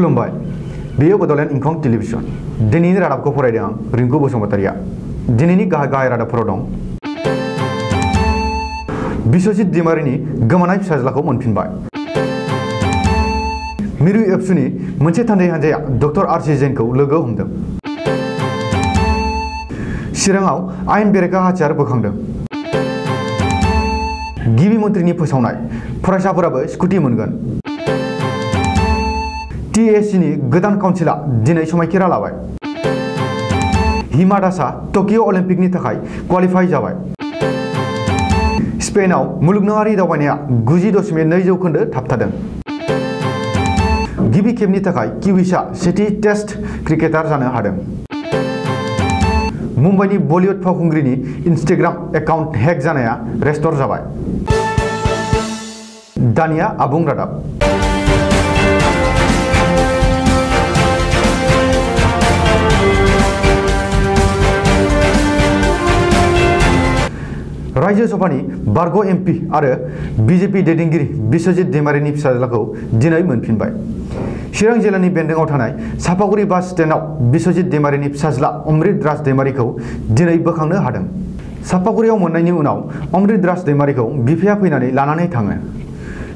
खुलुमबाय बेयो बड'लेण्ड इंखं टेलिभिजन दिनैनि रादाबखौ फरायदों आं रिंकु बसुमतारिया दिनैनि गाहाय रादाबफोराव दं बिश्वजित दैमारिनि गोमानाय फिसाज्लाखौ मोनफिनबाय मिरु एबसुनि मोनसे थान्दै हान्जाया डक्टर आरसि जैनखौ लोगो हमदों चिराङाव आयेन बेरेखा हाथियार बोखांदों गिबि मन्थ्रिनि फोसावनाय फरायसाफोराबो स्कुटि मोनगोन TSCनि गोदान काउन्सिला दिनै समायखिरा लाबाय हिमा दासआ टकिअ अलिम्पिकनि थाखाय क्वालिफाइ जाबाय स्पेनआव मुलुगनाङारि दावबायनाया 90.2% थाबथादों गिबि खेबनि थाखाय किविसआ सेथि टेस्ट क्रिकेटार जानो हादों मुम्बाइनि बलिउड फावखुंग्रिनि इन्स्टाग्राम एकाउन्ट हेक जानाया रेस्टर जाबाय दानिया आबुं रादाब राज्य सभानि बारग' MP आरो BJP दैदेनगिरि बिश्वजित दैमारिनि फिसाज्लाखौ दिनै मोनफिनबाय चिरां जिल्लानि बेन्दोंआव थानाय सापागुरि बास स्टेन्डआव बिश्वजित दैमारिनि फिसाज्ला अमृत राज दैमारिखौ दिनै बोखांनो हादों सापागुरियाव मोननायनि उनाव अमृत राज दैमारिखौ बिफाया फैनानै लानानै थाङो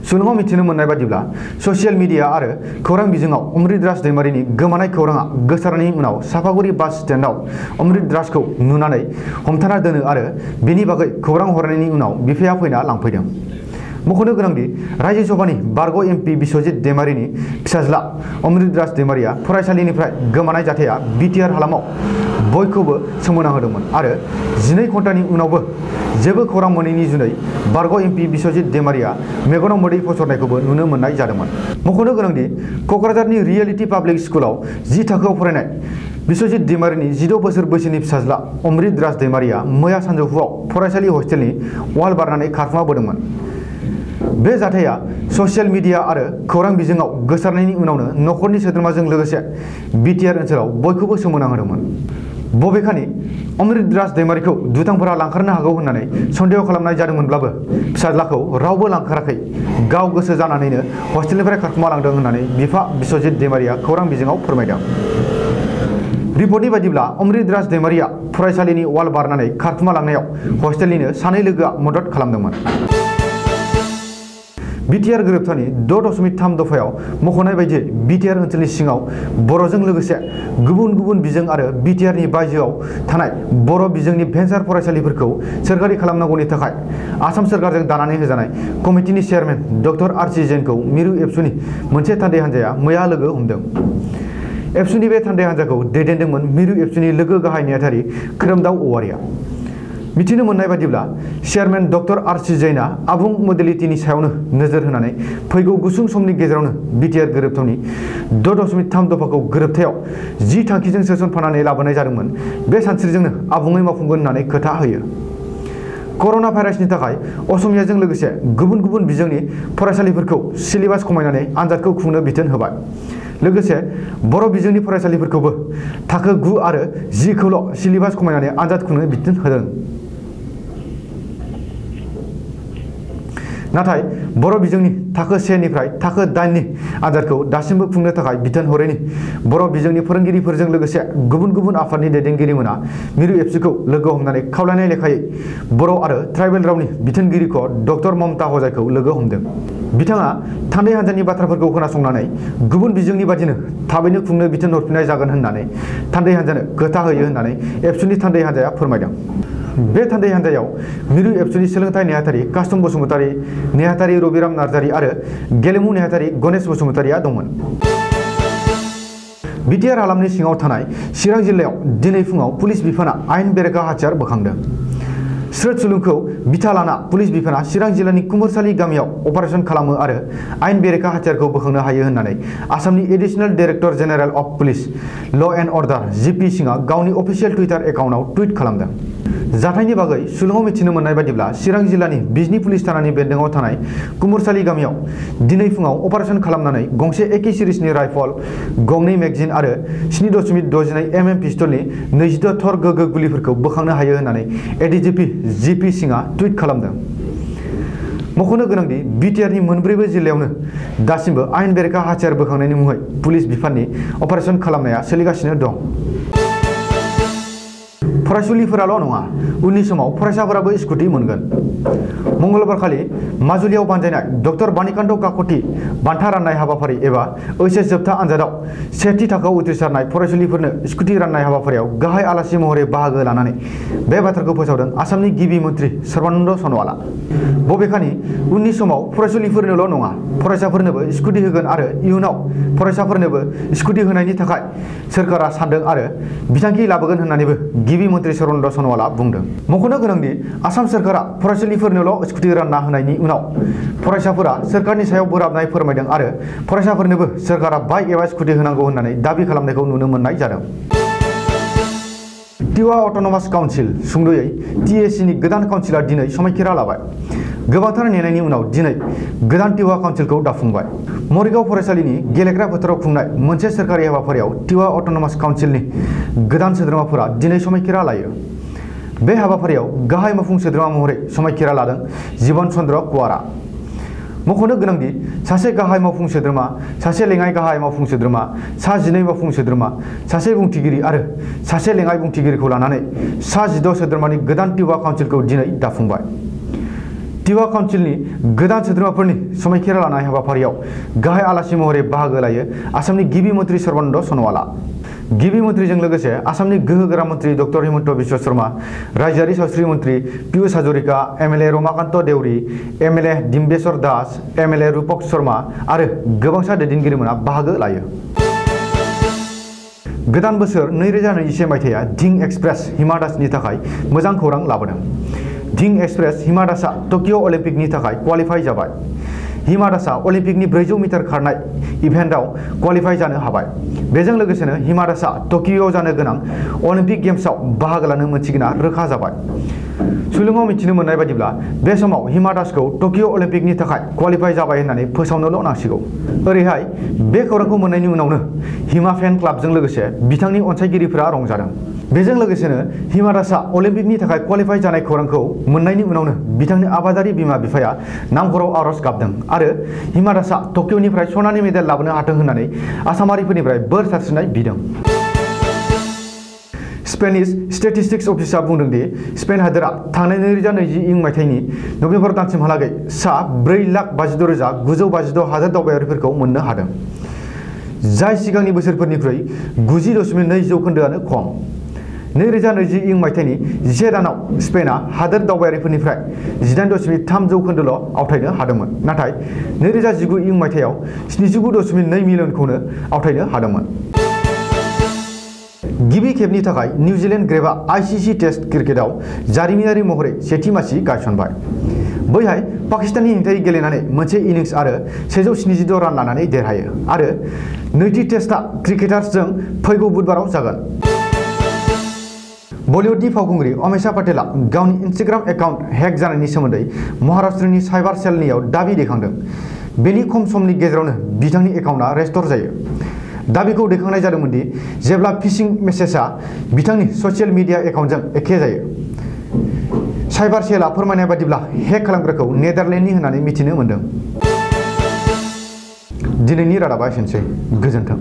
सुलुङाव मिथिनो मोननाय बादिब्ला ससियेल मिडिया आरो खौरां बिजोङाव अमृत राज दैमारिनि गोमानाय खौराङा गोसारनायनि उनाव सापागुरि बास स्टेन्डआव अमृत राजखौ नुनानै हमथाना दोनो आरो बेनि बागै खौरां हरनायनि उनाव बिफाया फैना लांफैदों मख'नो गोनांदि राज्य सभानि बारग' MP बिश्वजित दैमारिनि फिसाज्ला अमृत राज दैमारिया फरायसालिनिफ्राय गोमानाय जाथाया BTR हालामाव बयखौबो सोमोनांहोदोंमोन आरो 12 घन्टानि उनावबो जेबो खौरां मोनैनि जुनै बारग' MP बिश्वजित दैमारिया मेगनाव मोदै फसरनायखौबो नुनो मोननाय जादोंमोन मख'नो गोनांदि क'क्राझारनि रियेलिटी पाब्लिक स्कुलाव 10 थाखोआव फरायनाय बिश्वजित दैमारिनि 16 बोसोर बैसोनि फिसाज्ला अमृत राज दैमारिया मैया सानजौफुआव फरायसालि हस्टेलनि वाल बारनानै खारखोमाबोदोंमोन बे जाथाया ससियेल मिडिया आरो खौरां बिजोङाव गोसारनायनि उनावनो नखरनि सोद्रोमाजों लोगोसे BTR ओनसोलाव बयखौबो सोमोनांहोदोंमोन बबेखानि अमृत राज दैमारिखौ दुथांफोरा लांखारनो हागौ होननानै सन्देह खालामनाय जादोंमोनब्लाबो फिसाज्लाखौ रावबो लांखाराखै गाव गोसो जानानैनो हस्टेलनिफ्राय खारखोमा लांदों होननानै बिफा बिश्वजित दैमारिया खौरां बिजोङाव फोरमायदों रिपर्टनि बायदिब्ला अमृत राज दैमारिया फरायसालिनि वाल बारनानै खारखोमा लांनायाव हस्टेलनिनो सानै लोगोआ मदद खालामदोंमोन BTR गोरोबथानि 6.3 दफायाव मख'नाय बायदियै BTR ओनसोलनि सिङाव बर'जों लोगोसे गुबुन गुबुन बिजों आरो BTRनि बायजोआव थानाय बर' बिजोंनि भेन्सार फरायसालिफोरखौ सोरखारि खालामनांगौनि थाखाय आसाम सोरखारजों दानानै होजानाय कमिटिनि चेयारमेन डक्टर आरसि जैनखौ मिरु एबसुनि मोनसे थान्दै हान्जाया मैया लोगो हमदों एबसुनि बे थान्दै हान्जाखौ दैदेनदोंमोन मिरु एबसुनि लोगो गाहाय नेहाथारि खोरोमदाव औवारिया मिथिनो मोननाय बादिब्ला चेयारमेन डक्टर आरसि जैनआ आबुं मडेलिटिनि सायावनो नोजोर होनानै फैगौ गुसुं समनि गेजेरावनो BTR गोरोबथानि 6.3 दफाखौ गोरोबथायाव 10 थांखिजों सोसनफानानै लाबोनाय जादोंमोन बे सानस्रिजोंनो आबुङै मावफुंगोन होननानै खोथा होयो कर'ना भाइरासनि थाखाय असमियाजों लोगोसे गुबुन गुबुन बिजोंनि फरायसालिफोरखौ सिलेबास खमायनानै आनजादखौ खुंनो बिथोन होबाय लोगोसे बर' बिजोंनि फरायसालिफोरखौबो थाखो 9 आरो 10 खौल' सिलेबास खमायनानै आनजाद खुंनो बिथोन होदों नाथाय बर' बिजोंनि थाखो 1 निफ्राय थाखो 8 नि आनजादखौ दासिमबो खुंनो थाखाय बिथोन हरैनि बर' बिजोंनि फोरोंगिरिफोरजों लोगोसे गुबुन गुबुन आफादनि दैदेनगिरिमोना मिरु एबसुखौ लोगो हमनानै खावलायनाय लेखायै बर' आरो ट्राइबेल रावनि बिथोनगिरिखौ डक्टर ममता हजायखौ लोगो हमदों बिथाङा थान्दै हान्जानि बाथ्राफोरखौ खोनासंनानै गुबुन बिजोंनि बादिनो थाबैनो खुंनो बिथोन हरफिननाय जागोन होननानै थान्दै हान्जानो खोथा होयो होननानै एबसुनि थान्दै हान्जाया फोरमायदों बे थान्दै हान्जायाव मिरु एबसुनि सोलोंथाइ नेहाथारि कास्टम बसुमतारि नेहाथारि रबिराम नार्जारि आरो गेलेमु नेहाथारि गणेश बसुमतारिया दंमोन BTR हालामनि सिङाव थानाय चिरां जिल्लायाव दिनै फुङाव पुलिस बिफाना आयेन बेरेखा हाथियार बोखांदों स्रोद सुलुंखौ बिथा लाना पुलिस बिफाना चिरां जिल्लानि कुमोरसालि गामियाव अपारेशन खालामो आरो आयेन बेरेखा हाथियारखौ बोखांनो हायो होननानै आसामनि additional director general of police law and order GP सिंआ गावनि अफिसियेल टुइटार एकाउन्टआव टुइट खालामदों जाथायनि बागै सुलुङाव मिथिनो मोननाय बादिब्ला चिरां जिल्लानि बिजनी पुलिस थानानि बेन्दोंआव थानाय कुमोरसालि गामियाव दिनै फुङाव अपारेशन खालामनानै गंसे एके सिरिजनि राइफल गंनै मेगजिन आरो 7.62 mm पिस्तलनि 22 थर गोगो गुलिफोरखौ बोखांनो हायो होननानै ADGP GP सिंआ टुइट खालामदों मख'नो गोनांदि बिटिआरनि मोनब्रैबो जिल्लायावनो दासिमबो आयेन बेरेखा हाथियार बोखांनायनि मुङै पुलिस बिफाननि अपारेशन खालामनाया सोलिगासिनो दं। फरायसुलिफोराल' नङा, उननि समाव फरायसाफोराबो स्कुटि मोनगोन। मंगलबारखालि माजुलियाव बानजायनाय डक्टर बानिकान्त काकति बान्था राननाय हाबाफारि एबा ओइचएस जोबथा आनजादाव सेथि थाखोआव उथ्रिसारनाय फरायसुलिफोरनो स्कुटि राननाय हाबाफारियाव गाहाय आलासि महरै बाहागो लानानै बे बाथ्राखौ फोसावदों आसामनि गिबि मन्थ्रि सर्बानन्द सन'वालआ। बबेखानि उननि समाव फरायसुलिफोरनोल' नङा, फरायसाफोरनोबो स्कुटि होगोन आरो इयुनाव फरायसाफोरनोबो स्कुटि होनायनि थाखाय सोरखारा सानदों आरो बिथांखि लाबोगोन होननानैबो गिबि मन्थ्रि सर्बानन्द सन'वालआ बुंदों। मख'नो गोनांदि आसाम सोरखारा फरायसुलिफोरनोल' स्कुटि रानना होनायनि उनाव फरायसाफोरा सोरखारनि सायाव बोराबनाय फोरमायदों आरो फरायसाफोरनोबो सोरखारा बाइक एबा स्कुटि होनांगौ होननानै दाबि खालामनायखौ नुनो मोननाय जादों। टिवा अट'नमास काउन्सिल, सुंद'यै टिएसिनि गोदान काउन्सिलआ दिनै समायखिरा लाबाय। गोबांथार नेनायनि उनाव दिनै गोदान टिवा काउन्सिलखौ दाफुंबाय। मरिगाव फरायसालिनि गेलेग्रा फोथाराव खुंनाय मोनसे सोरखारि हाबाफारियाव टिवा अट'नमास काउन्सिलनि गोदान सोद्रोमाफोरा दिनै समायखिरा लायो। बे हाबाफारियाव गाहाय मावफुं सोद्रोमा महरै समायखिरा लादों जीवन चन्द्र कुवारआ। मख'नो गोनांदि सासे गाहाय मावफुं सोद्रोमा, सासे लेङाइ गाहाय मावफुं सोद्रोमा, सा 12 मावफुं सोद्रोमा, सासे बुंथिगिरि आरो सासे लेङाइ बुंथिगिरिखौ लानानै सा 16 सोद्रोमानि गोदान टिवा काउन्सिलखौ दिनै दाफुंबाय। टिवा काउन्सिलनि गोदान सोद्रोमाफोरनि समायखिरा लानाय हाबाफारियाव गाहाय आलासि महरै बाहागो लायो आसामनि गिबि मन्थ्रि सर्बानन्द सन'वालआ। गिबि मन्थ्रिजों लोगोसे आसामनि गोहोगोरा मन्थ्रि डक्टर हिमन्त बिश्व शर्मा, रायजोआरि सावस्रि मन्थ्रि Piyush Hazarika, MLA Ramakanta Deori, MLA Dimbeswar Das, MLA Rupak Sharma आरो गोबांसा दैदेनगिरिमोना बाहागो लायो। गोदान बोसोर 2021 मायथाइया धिं एक्सप्रेस हिमा दासनि थाखाय मोजां खौरां लाबोदों। धिं एक्सप्रेस हिमा दासआ टकिअ अलिम्पिकनि थाखाय क्वालिफाइ जाबाय। हिमा दासआ अलिम्पिकनि 400 मिटार खारनाय इभेन्टआव क्वालिफाइ जानो हाबाय। बेजों लोगोसेनो हिमा दासआ टकिअआव जानो गोनां अलिम्पिक गेम्सआव बाहागो लानो मोनसिगोना रोखा जाबाय। सुलुङाव मिथिनो मोननाय बायदिब्ला बे समाव हिमा दासखौ टकिअ अलिम्पिकनि थाखाय क्वालिफाइ जाबाय होननानै फोसावनोल' नांसिगौ। ओरैहाय बे खौरांखौ मोननायनि उनावनो हिमा फेन क्लाबजों लोगोसे बिथांनि अनसायगिरिफोरा रंजादों। बेजों लोगोसेनो हिमा दासआ अलिम्पिकनि थाखाय क्वालिफाइ जानाय खौरांखौ मोननायनि उनावनो बिथांनि आबादारि बिमा बिफाया नामघराव आर'ज गाबदों आरो हिमा दासआ टकिअनिफ्राय सनानि मेडेल लाबोनो हाथों होननानै आसामारिफोरनिफ्राय बोर सारस्रिनाय बिदों। स्पेनिश स्टेटिस्टिक्स अफिसआ बुंदों दि स्पेन हादोरा थांनाय 2020 मायथाइनि नभेम्बर दानसिमहालागै सा 4,56,956 हादोर दावबायारिफोरखौ मोननो हादों, जाय सिगांनि बोसोरफोरनिख्रुइ 90.2% खम। 2021 मायथाइनि 11 दानाव स्पेनआ हादोर दावबायारिफोरनिफ्राय 18.3% आवथायनो हादोंमोन, नाथाय 2019 मायथाइयाव 79.2 मिलियनखौनो आवथायनो हादोंमोन। गिबि खेबनि थाखाय निउजिलेन्ड ग्रेभआ आईसीसी टेस्ट क्रिकेटआव जारिमिनारि महरै सेथि मासि गायसनबाय। बैहाय पाकिस्ताननि हेंथायै गेलेनानै मोनसे इनिंस आरो 176 रान लानानै देरहायो आरो नैथि टेस्टआ क्रिकेटार्सजों फैगौ बुधबाराव जागोन। बलिउडनि फावखुंग्रि अमीषा पटेलआ गावनि इन्स्टाग्राम एकाउन्ट हेक जानायनि सोमोन्दै महाराष्ट्रनि साइबार सेलनियाव दाबि दैखांदों। बेनि खम समनि गेजेरावनो बिथांनि एकाउन्टआ रेस्ट'र जायो। दाबिखौ दैखांनाय जादोंमोन दि जेब्ला फिशिं मेसेजआ बिथांनि ससियेल मिडिया एकाउन्टजों एखे जायो। साइबार सेलआ फोरमायनाय बायदिब्ला हेक खालामग्राखौ नेदारलेन्डनि होननानै मिथिनो मोन्दों। दिनैनि रादाबा एसेनोसै। गोजोन्थों।